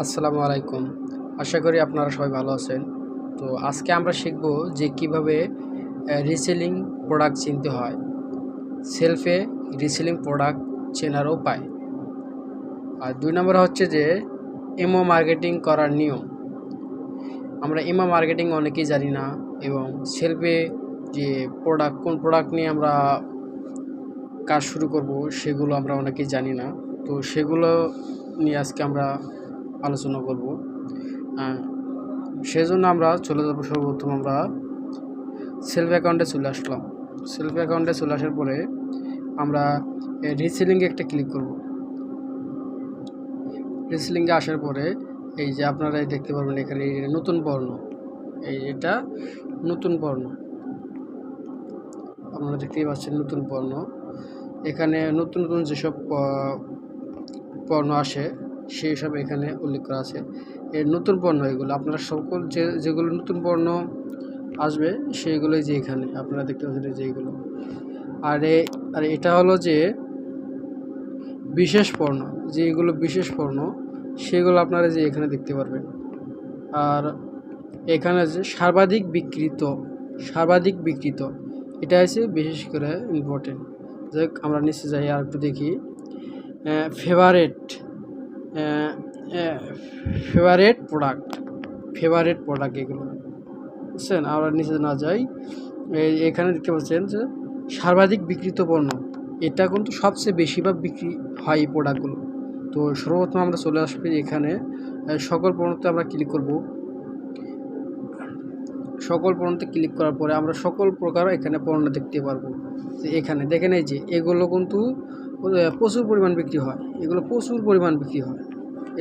আসসালামু আলাইকুম। আশা করি আপনারা সবাই ভালো আছেন। তো আজকে আমরা শিখব যে কিভাবে রিসেলিং প্রোডাক্ট চিনতে হয়। সেলফে রিসেলিং প্রোডাক্ট চেনার উপায়। আর ২ নম্বরে হচ্ছে যে ইমো মার্কেটিং করার নিয়ম। আমরা ইমো মার্কেটিং অনেকেই জানি না এবং সেলফে যে কোন প্রোডাক্ট নিয়ে আমরা কাজ শুরু করব সেগুলো আমরা অনেকেই জানি না। তো সেগুলো নিয়ে আজকে আমরা আলোচনা করব। সেজন্য আমরা চলে যাব, সর্বপ্রথম আমরা সেলফ অ্যাকাউন্টে চলে আসলাম। সেলফ অ্যাকাউন্টে চলে আসার পরে আমরা রিসেলিংয়ে একটা ক্লিক করব। রিসেলিংয়ে আসার পরে এই যে আপনারা দেখতে পারবেন এখানে নতুন পণ্য, এটা নতুন পণ্য আপনারা দেখতেই পাচ্ছেন। নতুন পণ্য, এখানে নতুন নতুন যেসব পণ্য আসে সেই সব এখানে উল্লেখ করা আছে। এর নতুন পণ্য এগুলো আপনারা সকল যেগুলো নতুন পণ্য আসবে সেইগুলোই যে এখানে আপনারা দেখতে পাচ্ছেন যে এইগুলো। আর এটা হলো যে বিশেষ পণ্য, যেগুলো বিশেষ পণ্য সেগুলো আপনারা যে এখানে দেখতে পারবেন। আর এখানে যে সর্বাধিক বিক্রিত এটা হচ্ছে বিশেষ করে ইম্পর্টেন্ট। যাই আমরা নিচে যাই আর একটু দেখি। ফেভারেট প্রোডাক্ট এগুলো বুঝছেন। আমরা নিচে না যাই, এখানে দেখতে পাচ্ছেন যে সর্বাধিক বিক্রিত পণ্য, এটা কিন্তু সবচেয়ে বেশিরভাগ বিক্রি হয় এই প্রোডাক্টগুলো। তো সর্বপ্রথম আমরা চলে আসবো এখানে সকল পণ্যতে আমরা ক্লিক করব। সকল পণ্যতে ক্লিক করার পরে আমরা সকল প্রকার এখানে পণ্য দেখতে পারবো। এখানে দেখেন এই যে এগুলো কিন্তু প্রচুর পরিমাণ বিক্রি হয়, এগুলো প্রচুর পরিমাণ বিক্রি হয়।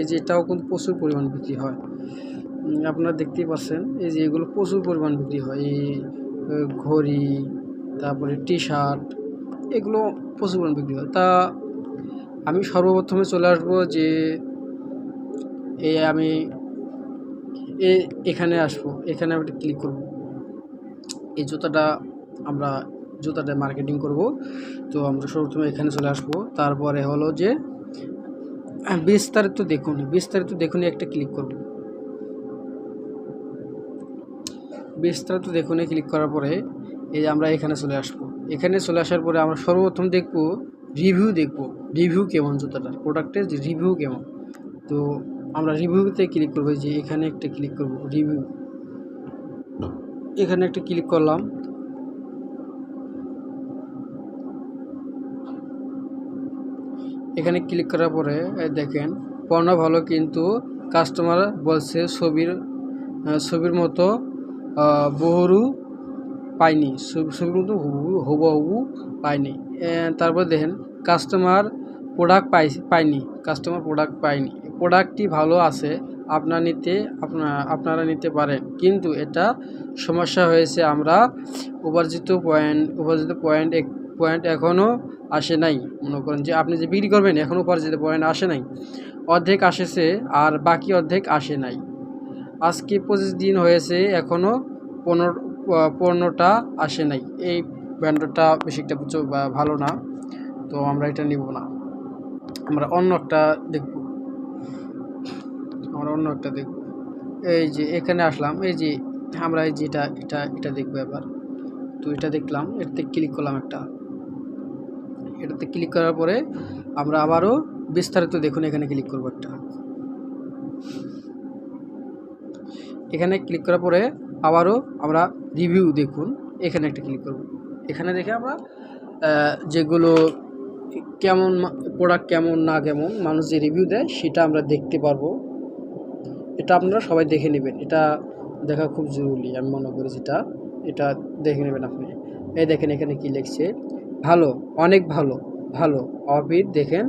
এই যে এটাও কিন্তু প্রচুর পরিমাণ বিক্রি হয়, আপনারা দেখতেই পাচ্ছেন। এই যে এগুলো প্রচুর পরিমাণ বিক্রি হয়, এই ঘড়ি, তারপরে টি শার্ট, এগুলো প্রচুর পরিমাণ বিক্রি হয়। তা আমি সর্বপ্রথমে চলে আসবো যে আমি এখানে আসবো, এখানে আমি ক্লিক করব। এই জুতাটা মার্কেটিং করব। তো আমরা সর্বপ্রথমে এখানে চলে আসবো। তারপরে হলো যে বিস্তারিত দেখুন একটা ক্লিক করব। বিস্তারিত দেখুনে ক্লিক করার পরে এই যে আমরা এখানে চলে আসবো। এখানে চলে আসার পরে আমরা সর্বপ্রথম রিভিউ কেমন, জুতাটার প্রোডাক্টের যে রিভিউ কেমন। তো আমরা রিভিউতে ক্লিক করবো। যে এখানে একটা ক্লিক করব, রিভিউ, এখানে একটা ক্লিক করলাম। এখানে ক্লিক করার পরে দেখেন পণ্য ভালো, কিন্তু কাস্টমার বলছে ছবির মতো বহুরু পাইনি, ছবির মতো হুবহু পাইনি। তারপর দেখেন কাস্টমার প্রোডাক্ট পাইনি, প্রোডাক্টটি ভালো আছে, আপনারা নিতে পারেন, কিন্তু এটা সমস্যা হয়েছে, আমরা উপার্জিত পয়েন্ট এখনও আসে নাই। মনে করেন যে আপনি যে বিক্রি করবেন এখনও উপার্জিত পয়েন্ট আসে নাই, অর্ধেক আসেছে আর বাকি অর্ধেক আসে নাই। আজকে 25 দিন হয়েছে এখনও পণ্যটা আসে নাই। এই ব্র্যান্ডটা বেশি একটা ভালো না, তো আমরা এটা নিব না। আমরা অন্য একটা দেখব। এই যে এখানে আসলাম, এই যে আমরা এই যে এটা দেখবো এবার। তো এটা দেখলাম, এটাতে ক্লিক করলাম এটাতে ক্লিক করার পরে আমরা আবারও বিস্তারিত দেখুন এখানে ক্লিক করবো একটা। এখানে ক্লিক করার পরে আবারও আমরা রিভিউ দেখুন, এখানে একটা ক্লিক করব। এখানে দেখে আমরা যেগুলো কেমন প্রোডাক্ট, কেমন না কেমন মানুষ যে রিভিউ দেয় সেটা আমরা দেখতে পারবো। এটা আপনারা সবাই দেখে নেবেন, এটা দেখা খুব জরুরি আমি মনে করি। এটা দেখে নেবেন আপনি। এই দেখেন এখানে কি লিখছে, ভালো, অনেক ভালো অফিস। দেখেন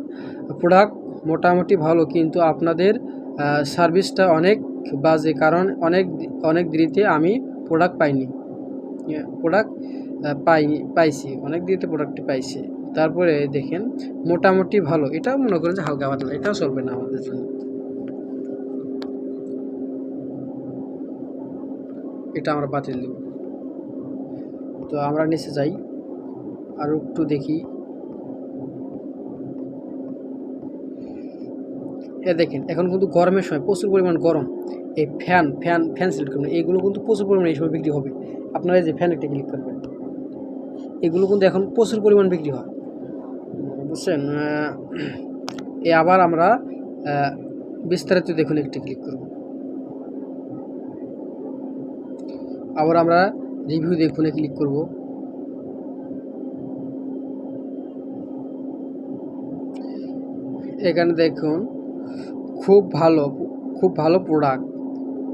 প্রোডাক্ট মোটামুটি ভালো, কিন্তু আপনাদের সার্ভিসটা অনেক বাজে, কারণ অনেক দেরিতে আমি প্রোডাক্ট পাইছি, অনেক দেরিতে প্রোডাক্টটি পাইছি। তারপরে দেখেন মোটামুটি ভালো, এটাও মনে করেন যে হালকা পাতলা, এটাও চলবে না আমাদের জন্য, এটা আমরা বাতিল দেব। তো আমরা নিচে যাই আর একটু দেখি। দেখেন এখন কিন্তু গরমের সময় প্রচুর পরিমাণ গরম, এই ফ্যান সিলেক্ট করবেন, এইগুলো কিন্তু প্রচুর পরিমাণে এই সময় বিক্রি হবে। আপনারা এই যে ফ্যান একটা ক্লিক করবেন, এগুলো কিন্তু এখন প্রচুর পরিমাণ বিক্রি হয়, বুঝছেন। আবার আমরা বিস্তারিত দেখুন একটি ক্লিক করব, আবার আমরা রিভিউ দেখুনে ক্লিক করব। এখানে দেখুন খুব ভালো প্রোডাক্ট,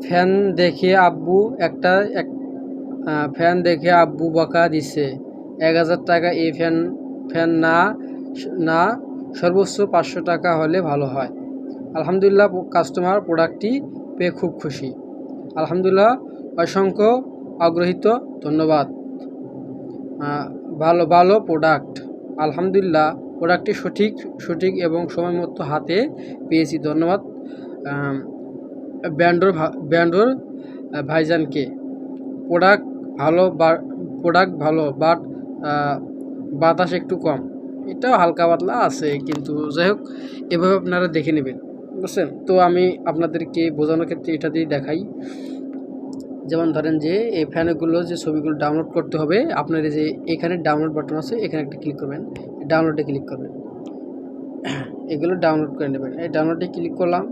ফ্যান দেখে আব্বু ফ্যান দেখে আব্বু বকা দিচ্ছে, 1000 টাকা। এই ফ্যান না সর্বোচ্চ 500 টাকা হলে ভালো হয়। আলহামদুলিল্লাহ, কাস্টমার প্রোডাক্টটি পেয়ে খুব খুশি। আলহামদুলিল্লাহ, অসংখ্য আগ্রহিত, ধন্যবাদ। ভালো প্রোডাক্ট, আলহামদুলিল্লাহ, প্রোডাক্টটি সঠিক এবং সময় মতো হাতে পেয়েছি, ধন্যবাদ ব্যান্ডোর ভাইজানকে। প্রোডাক্ট ভালো বাট বাতাস একটু কম, এটাও হালকা পাতলা আছে, কিন্তু যাই হোক এভাবে আপনারা দেখে নেবেন, বুঝছেন। তো আমি আপনাদেরকে বোঝানোর ক্ষেত্রে এটা দিয়ে দেখাই। যেমন ধরেন যে এই ফ্যানগুলো যে ছবিগুলো ডাউনলোড করতে হবে, আপনার যে এখানে ডাউনলোড বাটন আছে, এখানে একটা ক্লিক করবেন, ডাউনলোডে ক্লিক করবেন, এগুলো ডাউনলোড করে নেবেন। এই ডাউনলোডে ক্লিক করলাম,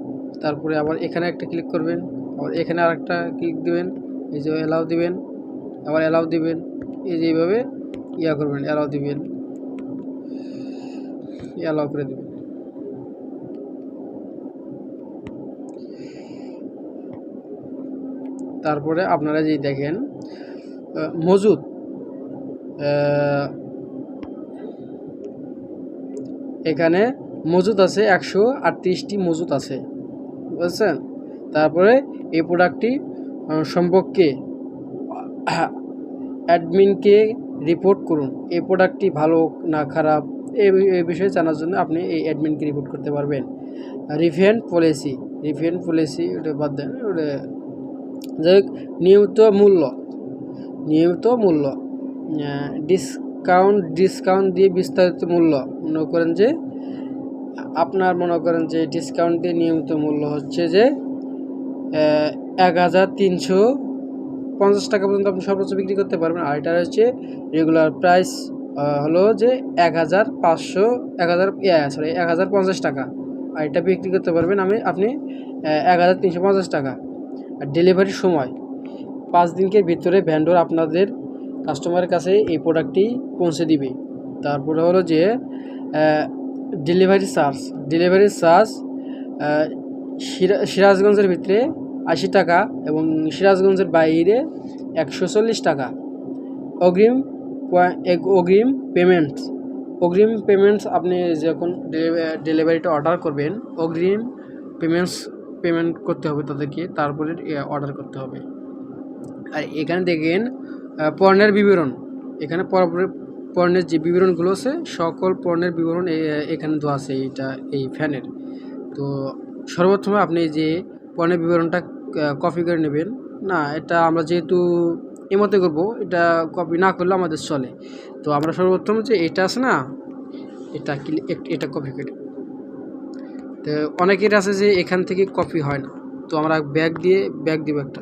তারপরে আবার এখানে একটা ক্লিক করবেন, আবার এখানে আরেকটা ক্লিক দিবেন, এই যে অ্যালাউ দিবেন, আবার অ্যালাউ দিবেন, এই যে এইভাবে করবেন, অ্যালাউ দিবেন, অ্যালাউ করে দিবেন। তারপরে আপনারা যে দেখেন মজুদ, এখানে মজুদ আছে 138টি মজুদ আছে, বুঝছেন। তারপরে এই প্রোডাক্টটি সম্পর্কে অ্যাডমিনকে রিপোর্ট করুন। এই প্রোডাক্টটি ভালো না খারাপ এই বিষয়ে জানার জন্য আপনি এই অ্যাডমিনকে রিপোর্ট করতে পারবেন। রিফান্ড পলিসি ওটা বাদ দেন, ওটা যাই হোক। নিয়মিত মূল্য ডিসকাউন্ট দিয়ে বিস্তারিত মূল্য, মনে করেন যে ডিসকাউন্ট দিয়ে নিয়মিত মূল্য হচ্ছে যে 1350 টাকা পর্যন্ত আপনি সর্বোচ্চ বিক্রি করতে পারবেন। আর এটা হচ্ছে রেগুলার প্রাইস হলো যে 1050 টাকা, আর এটা বিক্রি করতে পারবেন আপনি 1350 টাকা। আর ডেলিভারির সময় 5 দিনের ভিতরে ভেন্ডর আপনাদের কাস্টমারের কাছে এই প্রোডাক্টটি পৌঁছে দিবে। তারপরে হলো যে ডেলিভারি চার্জ সিরাজগঞ্জের ভিতরে 80 টাকা এবং সিরাজগঞ্জের বাইরে 140 টাকা। অগ্রিম পেমেন্টস আপনি যখন ডেলিভারিটা অর্ডার করবেন, অগ্রিম পেমেন্ট করতে হবে তাদেরকে, তারপরে অর্ডার করতে হবে। আর এখানে দেখেন পণ্যের বিবরণ, এখানে পণ্যের যে বিবরণগুলো আছে, সকল পণ্যের বিবরণ এখানে দেওয়া আছে এই ফ্যানের। তো সর্বপ্রথমে আপনি যে পণ্যের বিবরণটা কপি করে নেবেন। না, এটা আমরা যেহেতু এমতে করব, এটা কপি না করলে আমাদের চলে। তো আমরা সর্বপ্রথম যে এটা আছে না, এটা কপি করি। তো অনেকের আছে যে এখান থেকে কপি হয় না, তো আমরা ব্যাগ দিব একটা।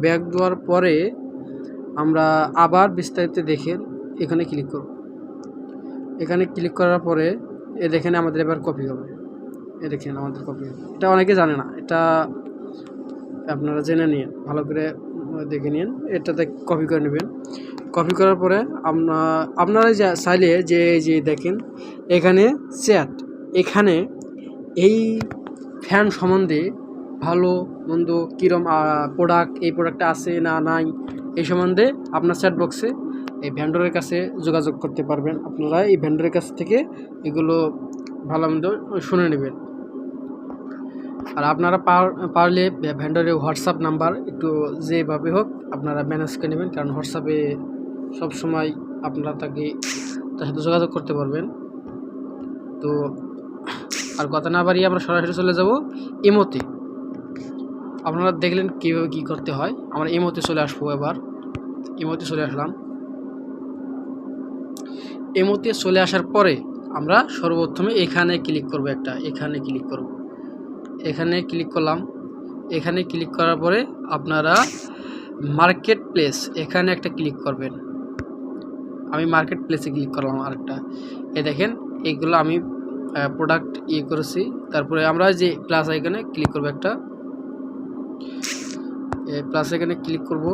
ব্যাগ দেওয়ার পরে আমরা আবার বিস্তারিত দেখেন এখানে ক্লিক করব। এখানে ক্লিক করার পরে দেখেন আমাদের এবার কপি হবে, দেখেন আমাদের কপি হবে। এটা অনেকে জানে না, এটা আপনারা জেনে নিন, ভালো করে দেখে নিন। এটাতে কপি করে নেবেন। কপি করার পরে আপনারা চাইলে যে দেখেন এখানে চ্যাট, এখানে এই ফ্যান সম্বন্ধে ভালো মন্দ কীরকম প্রোডাক্ট, এই প্রোডাক্টটা আছে না নাই, এই সম্বন্ধে আপনার চ্যাট বক্সে এই ভেন্ডরের কাছে যোগাযোগ করতে পারবেন। আপনারা এই ভেন্ডরের কাছ থেকে এগুলো ভালো মন্দ শুনে নেবেন। আর আপনারা পারলে ভেন্ডরের হোয়াটসঅ্যাপ নাম্বার একটু যেভাবে হোক আপনারা ম্যানেজ করে নেবেন, কারণ হোয়াটসঅ্যাপে সবসময় আপনারা তার সাথে যোগাযোগ করতে পারবেন। তো আর কথা না বাড়িয়ে আমরা সরাসরি চলে যাব ইমোতে। আপনারা দেখলেন কীভাবে কী করতে হয়। আমরা ইমোতে চলে আসবো। এবার ইমোতে চলে আসলাম। ইমোতে চলে আসার পরে আমরা সর্বপ্রথমে এখানে ক্লিক করব, এখানে ক্লিক করব। এখানে ক্লিক করলাম। এখানে ক্লিক করার পরে আপনারা মার্কেট প্লেস এখানে একটা ক্লিক করবেন। আমি মার্কেট প্লেসে ক্লিক করলাম আরেকটা। দেখেন এইগুলো আমি প্রোডাক্ট করেছি। তারপরে আমরা যে প্লাস আইকনে ক্লিক করব, একটা প্লাস আইকনে ক্লিক করব।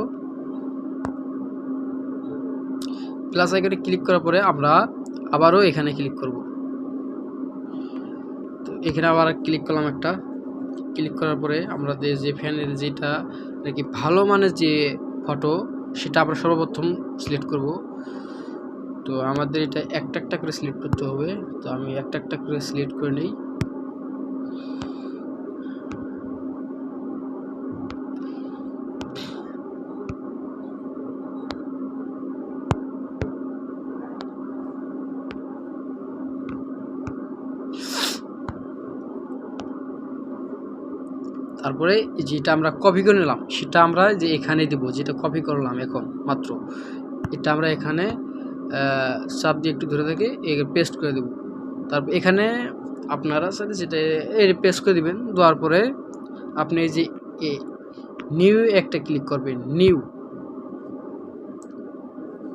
প্লাস আইকনে ক্লিক করার পরে আমরা আবারও এখানে ক্লিক করব। তো এখানে আবার ক্লিক করলাম একটা। ক্লিক করার পরে আমরা যে ফ্যানের যেটা নাকি ভালো মানের যে ফটো সেটা আমরা সর্বপ্রথম সিলেক্ট করব। তো আমাদের এটা একটা একটা করে সিলেক্ট করতে হবে। তো আমি একটা একটা করে সিলেক্ট করে নিই। তারপরে যেটা আমরা কপি করে নিলাম সেটা আমরা যে এখানে দেব, যেটা কপি করলাম এখন মাত্র, এটা আমরা এখানে চাপ দিয়ে একটু ধরে থেকে পেস্ট করে দেব। তারপর এখানে আপনারা সাথে যেটা পেস্ট করে দিবেন। দেওয়ার পরে আপনি যে নিউ একটা ক্লিক করবেন, নিউ।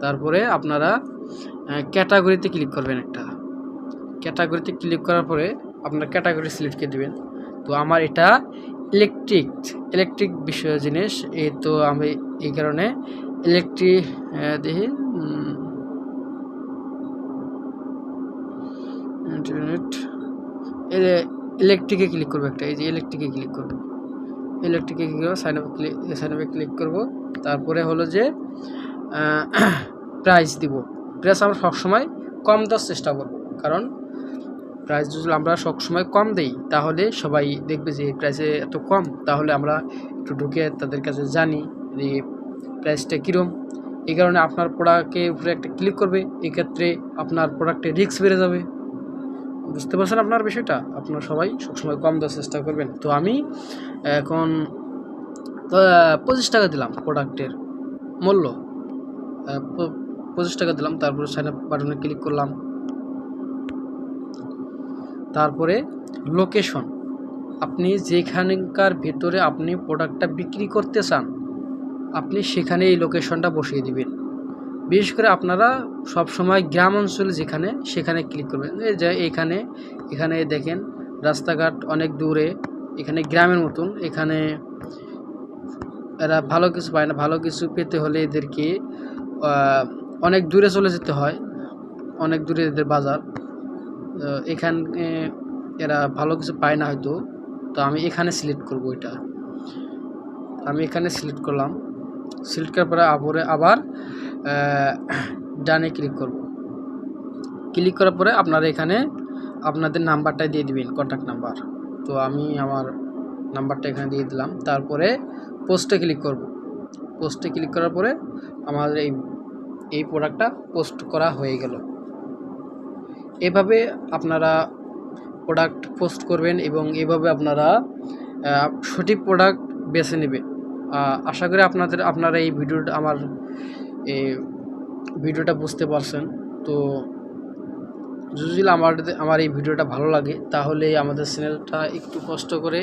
তারপরে আপনারা ক্যাটাগরিতে ক্লিক করবেন একটা। ক্যাটাগরিতে ক্লিক করার পরে আপনার ক্যাটাগরি সিলেক্ট করে দেবেন। তো আমার এটা ইলেকট্রিক বিষয় জিনিস, এই তো আমি এই কারণে ইলেকট্রিক দেখি ইন্টারনেট ইলেকট্রিকে ক্লিক করবো একটা। এই যে ইলেকট্রিকে ক্লিক করবো। ইলেকট্রিকে কী করবো, সাইন আপে ক্লিক করবো। তারপরে হলো যে প্রাইস দিব। প্রাইস আমরা সবসময় কম দেওয়ার চেষ্টা করব, কারণ প্রাইস যদি আমরা সবসময় কম দেই তাহলে সবাই দেখবে যে এই প্রাইসে এত কম, তাহলে আমরা একটু ঢুকে তাদের কাছে জানি যে প্রাইসটা কীরকম। এই কারণে আপনার প্রোডাক্টের উপরে একটা ক্লিক করবে, এক্ষেত্রে আপনার প্রোডাক্টের রিস্ক বেড়ে যাবে। বুঝতে পারছেন আপনার বিষয়টা? আপনারা সবাই সবসময় কম দেওয়ার চেষ্টা করবেন। তো আমি এখন 25 টাকা দিলাম প্রোডাক্টের মূল্য, 25 টাকা দিলাম। তারপরে সাইন আপ বাটনে ক্লিক করলাম। তারপরে লোকেশন, আপনি যেখানকার ভেতরে আপনি প্রোডাক্টটা বিক্রি করতে চান আপনি সেখানে এই লোকেশনটা বসিয়ে দিবেন। বিশেষ করে আপনারা সবসময় গ্রাম অঞ্চলে যেখানে সেখানে ক্লিক করবেন। এই যে এখানে দেখেন রাস্তাঘাট অনেক দূরে, এখানে গ্রামের মতন, এখানে এরা ভালো কিছু পায় না। ভালো কিছু পেতে হলে এদেরকে অনেক দূরে চলে যেতে হয়, অনেক দূরে এদের বাজার। এখানে এরা ভালো কিছু পায় না হয়তো। তো আমি এখানে সিলেক্ট করব, এটা আমি এখানে সিলেক্ট করলাম। সিলেক্ট করার পরে আবার ডানে ক্লিক করব। ক্লিক করার পরে আপনারা এখানে আপনাদের নাম্বারটা দিয়ে দিবেন, কন্ট্যাক্ট নাম্বার। তো আমি আমার নাম্বারটা এখানে দিয়ে দিলাম। তারপরে পোস্টে ক্লিক করব। পোস্টে ক্লিক করার পরে আমাদের এই প্রোডাক্টটা পোস্ট করা হয়ে গেল। এভাবে আপনারা প্রোডাক্ট পোস্ট করবেন এবং এভাবে আপনারা সঠিক প্রোডাক্ট বেছে নেবেন। আশা করি আপনারা এই ভিডিওটা বুঝতে পারছেন। তো যদি আমার এই ভিডিওটা ভালো লাগে তাহলে আমাদের চ্যানেলটা একটু কষ্ট করে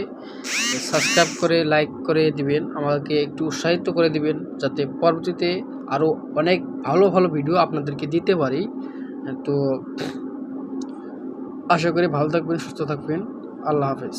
সাবস্ক্রাইব করে লাইক করে দিবেন, আমাকে একটু উৎসাহিত করে দিবেন, যাতে পরবর্তীতে আরও অনেক ভালো ভালো ভিডিও আপনাদেরকে দিতে পারি। তো আশা করি ভালো থাকবেন, সুস্থ থাকবেন। আল্লাহ হাফেজ।